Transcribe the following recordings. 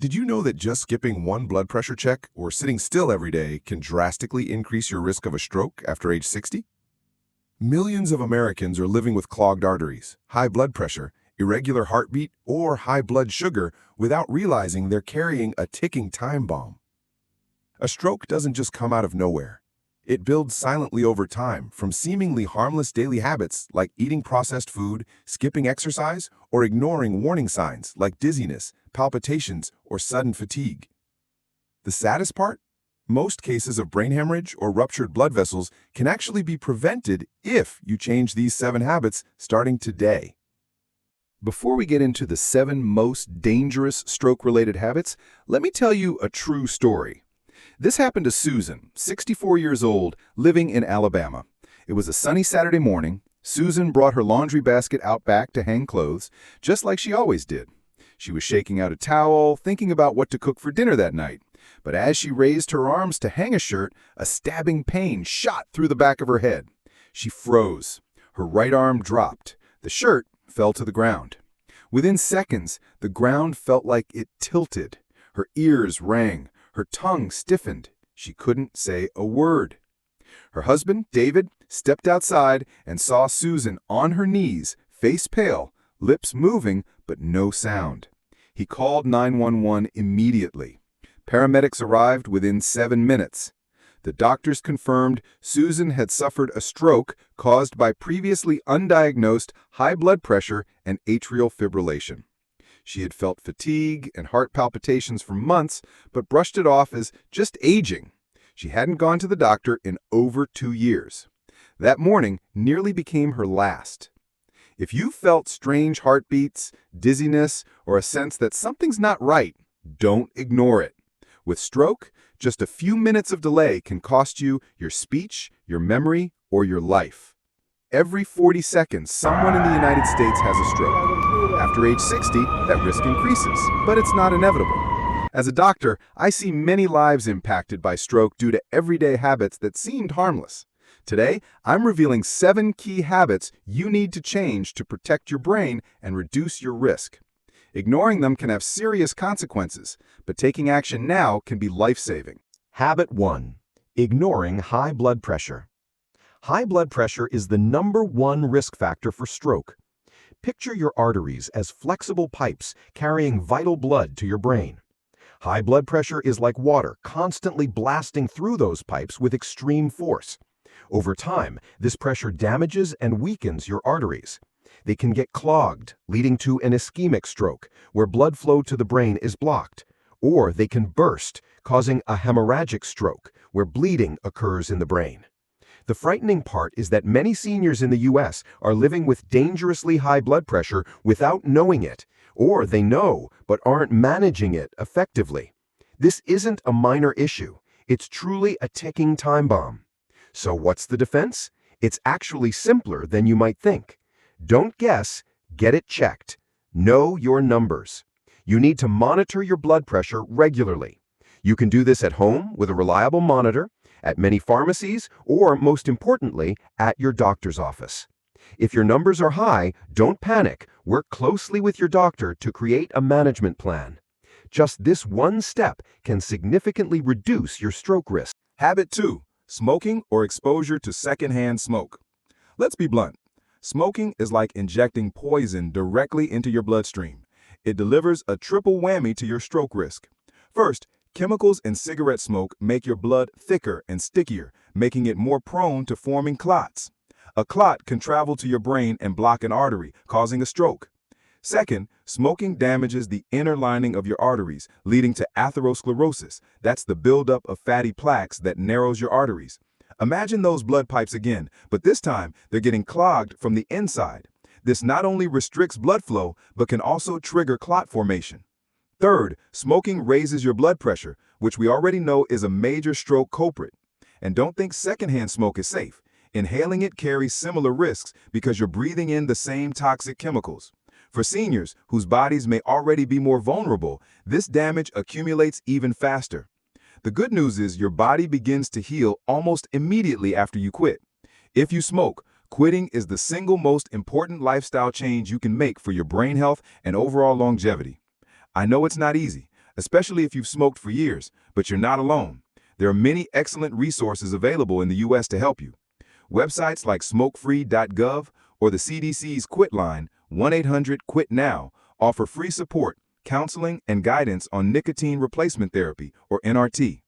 Did you know that just skipping one blood pressure check or sitting still every day can drastically increase your risk of a stroke after age 60? Millions of Americans are living with clogged arteries, high blood pressure, irregular heartbeat, or high blood sugar without realizing they're carrying a ticking time bomb. A stroke doesn't just come out of nowhere. It builds silently over time from seemingly harmless daily habits like eating processed food, skipping exercise, or ignoring warning signs like dizziness, palpitations, or sudden fatigue. The saddest part? Most cases of brain hemorrhage or ruptured blood vessels can actually be prevented if you change these 7 habits starting today. Before we get into the 7 most dangerous stroke-related habits, let me tell you a true story. This happened to Susan, 64 years old, living in Alabama. It was a sunny Saturday morning. Susan brought her laundry basket out back to hang clothes, just like she always did. She was shaking out a towel, thinking about what to cook for dinner that night. But as she raised her arms to hang a shirt, a stabbing pain shot through the back of her head. She froze. Her right arm dropped. The shirt fell to the ground. Within seconds, the ground felt like it tilted. Her ears rang. Her tongue stiffened. She couldn't say a word. Her husband, David, stepped outside and saw Susan on her knees, face pale, lips moving, but no sound. He called 911 immediately. Paramedics arrived within 7 minutes. The doctors confirmed Susan had suffered a stroke caused by previously undiagnosed high blood pressure and atrial fibrillation. She had felt fatigue and heart palpitations for months, but brushed it off as just aging. She hadn't gone to the doctor in over 2 years. That morning nearly became her last. If you felt strange heartbeats, dizziness, or a sense that something's not right, don't ignore it. With stroke, just a few minutes of delay can cost you your speech, your memory, or your life. Every 40 seconds, someone in the United States has a stroke. After age 60, that risk increases, but it's not inevitable. As a doctor, I see many lives impacted by stroke due to everyday habits that seemed harmless. Today, I'm revealing 7 key habits you need to change to protect your brain and reduce your risk. Ignoring them can have serious consequences, but taking action now can be life-saving. Habit 1. Ignoring high blood pressure. High blood pressure is the #1 risk factor for stroke. Picture your arteries as flexible pipes carrying vital blood to your brain. High blood pressure is like water constantly blasting through those pipes with extreme force. Over time, this pressure damages and weakens your arteries. They can get clogged, leading to an ischemic stroke, where blood flow to the brain is blocked. Or they can burst, causing a hemorrhagic stroke, where bleeding occurs in the brain. The frightening part is that many seniors in the U.S. are living with dangerously high blood pressure without knowing it, or they know but aren't managing it effectively. This isn't a minor issue. It's truly a ticking time bomb. So what's the defense? It's actually simpler than you might think. Don't guess, get it checked. Know your numbers. You need to monitor your blood pressure regularly. You can do this at home with a reliable monitor, at many pharmacies, or most importantly, at your doctor's office. If your numbers are high, don't panic. Work closely with your doctor to create a management plan. Just this one step can significantly reduce your stroke risk. Habit 2. Smoking or exposure to secondhand smoke. Let's be blunt. Smoking is like injecting poison directly into your bloodstream. It delivers a triple whammy to your stroke risk. First, chemicals in cigarette smoke make your blood thicker and stickier, making it more prone to forming clots. A clot can travel to your brain and block an artery, causing a stroke. Second, smoking damages the inner lining of your arteries, leading to atherosclerosis. That's the buildup of fatty plaques that narrows your arteries. Imagine those blood pipes again, but this time they're getting clogged from the inside. This not only restricts blood flow, but can also trigger clot formation. Third, smoking raises your blood pressure, which we already know is a major stroke culprit. And don't think secondhand smoke is safe. Inhaling it carries similar risks because you're breathing in the same toxic chemicals. For seniors whose bodies may already be more vulnerable, this damage accumulates even faster. The good news is your body begins to heal almost immediately after you quit. If you smoke, quitting is the single most important lifestyle change you can make for your brain health and overall longevity. I know it's not easy, especially if you've smoked for years, but you're not alone. There are many excellent resources available in the U.S. to help you. Websites like smokefree.gov or the CDC's Quit line, 1-800-QUIT-NOW, offer free support, counseling, and guidance on nicotine replacement therapy, or NRT.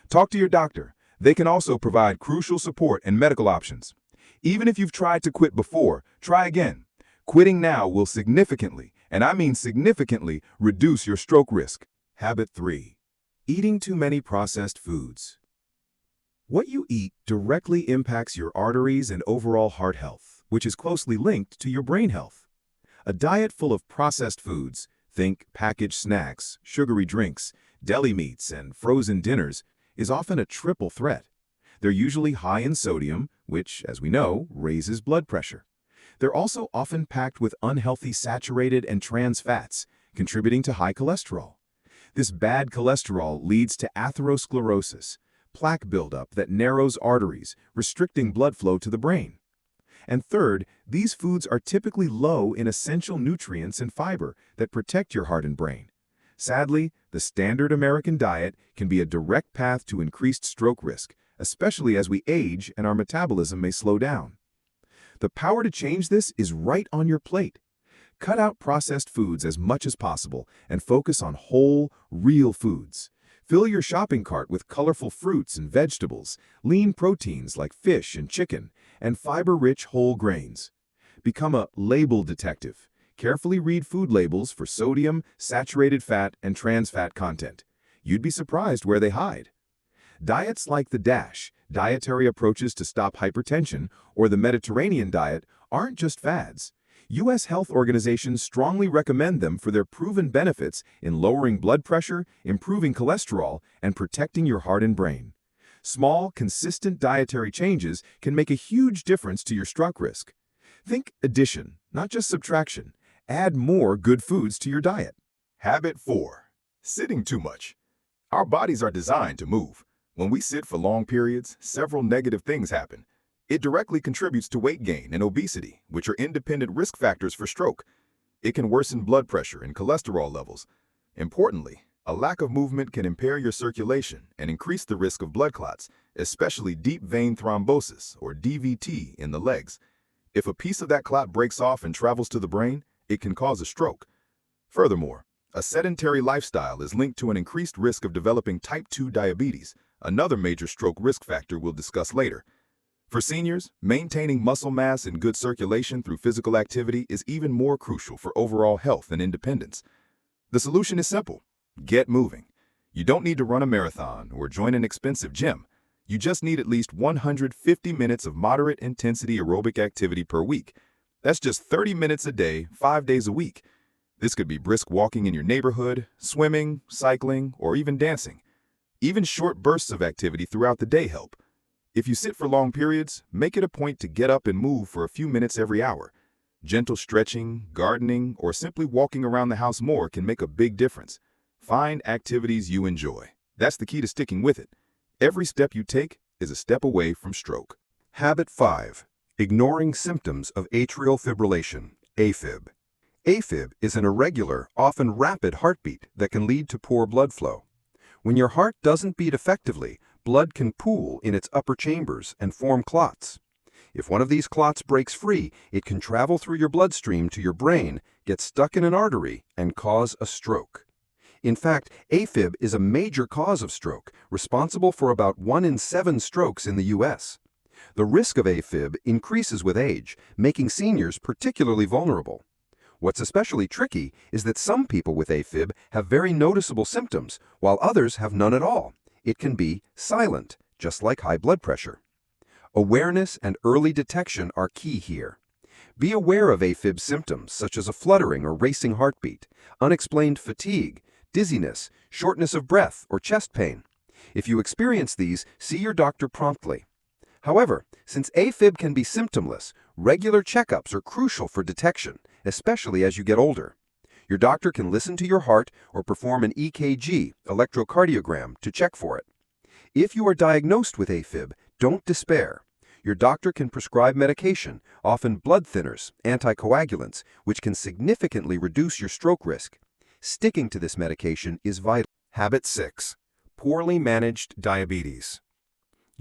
Talk to your doctor. They can also provide crucial support and medical options. Even if you've tried to quit before, try again. Quitting now will significantly, and I mean significantly, reduce your stroke risk. Habit 3. Eating too many processed foods. What you eat directly impacts your arteries and overall heart health, which is closely linked to your brain health. A diet full of processed foods, think packaged snacks, sugary drinks, deli meats, and frozen dinners, is often a triple threat. They're usually high in sodium, which, as we know, raises blood pressure. They're also often packed with unhealthy saturated and trans fats, contributing to high cholesterol. This bad cholesterol leads to atherosclerosis, plaque buildup that narrows arteries, restricting blood flow to the brain. And third, these foods are typically low in essential nutrients and fiber that protect your heart and brain. Sadly, the standard American diet can be a direct path to increased stroke risk, especially as we age and our metabolism may slow down. The power to change this is right on your plate. Cut out processed foods as much as possible and focus on whole, real foods. Fill your shopping cart with colorful fruits and vegetables, lean proteins like fish and chicken, and fiber-rich whole grains. Become a label detective. Carefully read food labels for sodium, saturated fat, and trans fat content. You'd be surprised where they hide. Diets like the DASH, dietary approaches to stop hypertension, or the Mediterranean diet aren't just fads. U.S. health organizations strongly recommend them for their proven benefits in lowering blood pressure, improving cholesterol, and protecting your heart and brain. Small, consistent dietary changes can make a huge difference to your stroke risk. Think addition, not just subtraction. Add more good foods to your diet. Habit 4. Sitting too much. Our bodies are designed to move. When we sit for long periods, several negative things happen. It directly contributes to weight gain and obesity, which are independent risk factors for stroke. It can worsen blood pressure and cholesterol levels. Importantly, a lack of movement can impair your circulation and increase the risk of blood clots, especially deep vein thrombosis, or DVT, in the legs. If a piece of that clot breaks off and travels to the brain, it can cause a stroke. Furthermore, a sedentary lifestyle is linked to an increased risk of developing type 2 diabetes, another major stroke risk factor we'll discuss later. For seniors, maintaining muscle mass and good circulation through physical activity is even more crucial for overall health and independence. The solution is simple. Get moving. You don't need to run a marathon or join an expensive gym. You just need at least 150 minutes of moderate intensity aerobic activity per week. That's just 30 minutes a day, 5 days a week. This could be brisk walking in your neighborhood, swimming, cycling, or even dancing. Even short bursts of activity throughout the day help. If you sit for long periods, make it a point to get up and move for a few minutes every hour. Gentle stretching, gardening, or simply walking around the house more can make a big difference. Find activities you enjoy. That's the key to sticking with it. Every step you take is a step away from stroke. Habit 5. Ignoring symptoms of atrial fibrillation, AFib. AFib is an irregular, often rapid heartbeat that can lead to poor blood flow. When your heart doesn't beat effectively, blood can pool in its upper chambers and form clots. If one of these clots breaks free, it can travel through your bloodstream to your brain, get stuck in an artery, and cause a stroke. In fact, AFib is a major cause of stroke, responsible for about 1 in 7 strokes in the U.S. The risk of AFib increases with age, making seniors particularly vulnerable. What's especially tricky is that some people with AFib have very noticeable symptoms, while others have none at all. It can be silent, just like high blood pressure. Awareness and early detection are key here. Be aware of AFib symptoms such as a fluttering or racing heartbeat, unexplained fatigue, dizziness, shortness of breath, or chest pain. If you experience these, see your doctor promptly. However, since AFib can be symptomless, regular checkups are crucial for detection, especially as you get older. Your doctor can listen to your heart or perform an EKG, electrocardiogram, to check for it. If you are diagnosed with AFib, don't despair. Your doctor can prescribe medication, often blood thinners, anticoagulants, which can significantly reduce your stroke risk. Sticking to this medication is vital. Habit 6. Poorly managed diabetes.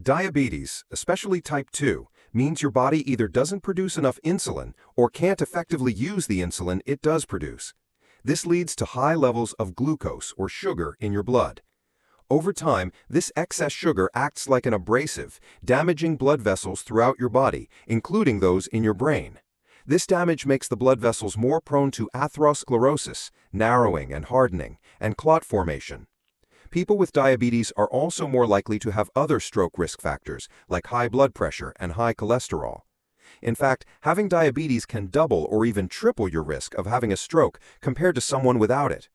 Diabetes, especially type 2, means your body either doesn't produce enough insulin or can't effectively use the insulin it does produce. This leads to high levels of glucose or sugar in your blood. Over time, this excess sugar acts like an abrasive, damaging blood vessels throughout your body, including those in your brain. This damage makes the blood vessels more prone to atherosclerosis, narrowing and hardening, and clot formation. People with diabetes are also more likely to have other stroke risk factors, like high blood pressure and high cholesterol. In fact, having diabetes can double or even triple your risk of having a stroke compared to someone without it.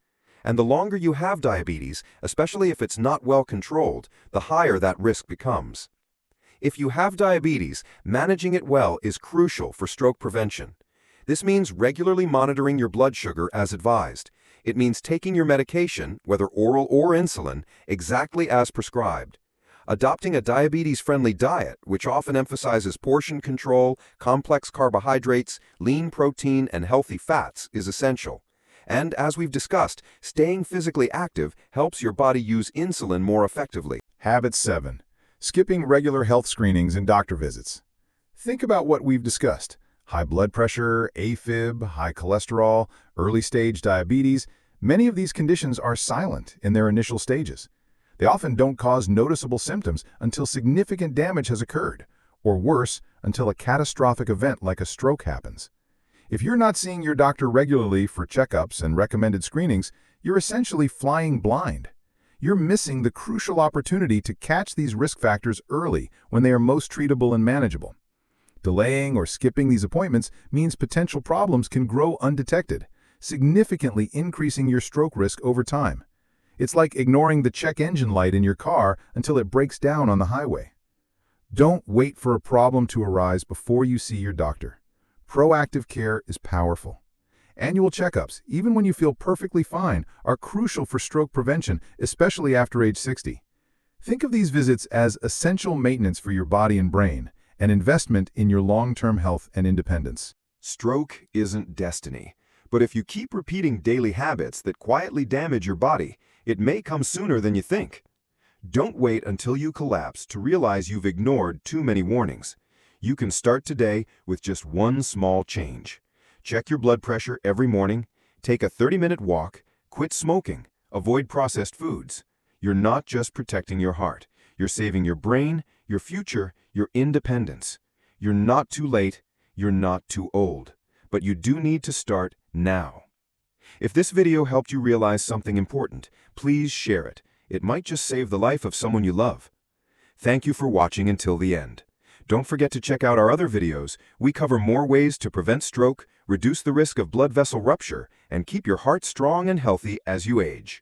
And the longer you have diabetes, especially if it's not well controlled, the higher that risk becomes. If you have diabetes, managing it well is crucial for stroke prevention. This means regularly monitoring your blood sugar as advised. It means taking your medication, whether oral or insulin, exactly as prescribed. Adopting a diabetes-friendly diet, which often emphasizes portion control, complex carbohydrates, lean protein, and healthy fats, is essential. And as we've discussed, staying physically active helps your body use insulin more effectively. Habit 7. Skipping regular health screenings and doctor visits. Think about what we've discussed. High blood pressure, AFib, high cholesterol, early-stage diabetes. Many of these conditions are silent in their initial stages. They often don't cause noticeable symptoms until significant damage has occurred, or worse, until a catastrophic event like a stroke happens. If you're not seeing your doctor regularly for checkups and recommended screenings, you're essentially flying blind. You're missing the crucial opportunity to catch these risk factors early when they are most treatable and manageable. Delaying or skipping these appointments means potential problems can grow undetected, significantly increasing your stroke risk over time. It's like ignoring the check engine light in your car until it breaks down on the highway. Don't wait for a problem to arise before you see your doctor. Proactive care is powerful. Annual checkups, even when you feel perfectly fine, are crucial for stroke prevention, especially after age 60. Think of these visits as essential maintenance for your body and brain, an investment in your long-term health and independence. Stroke isn't destiny, but if you keep repeating daily habits that quietly damage your body, it may come sooner than you think. Don't wait until you collapse to realize you've ignored too many warnings. You can start today with just one small change. Check your blood pressure every morning, take a 30-minute walk, quit smoking, avoid processed foods. You're not just protecting your heart. You're saving your brain, your future, your independence. You're not too late, you're not too old. But you do need to start now. If this video helped you realize something important, please share it. It might just save the life of someone you love. Thank you for watching until the end. Don't forget to check out our other videos. We cover more ways to prevent stroke, reduce the risk of blood vessel rupture, and keep your heart strong and healthy as you age.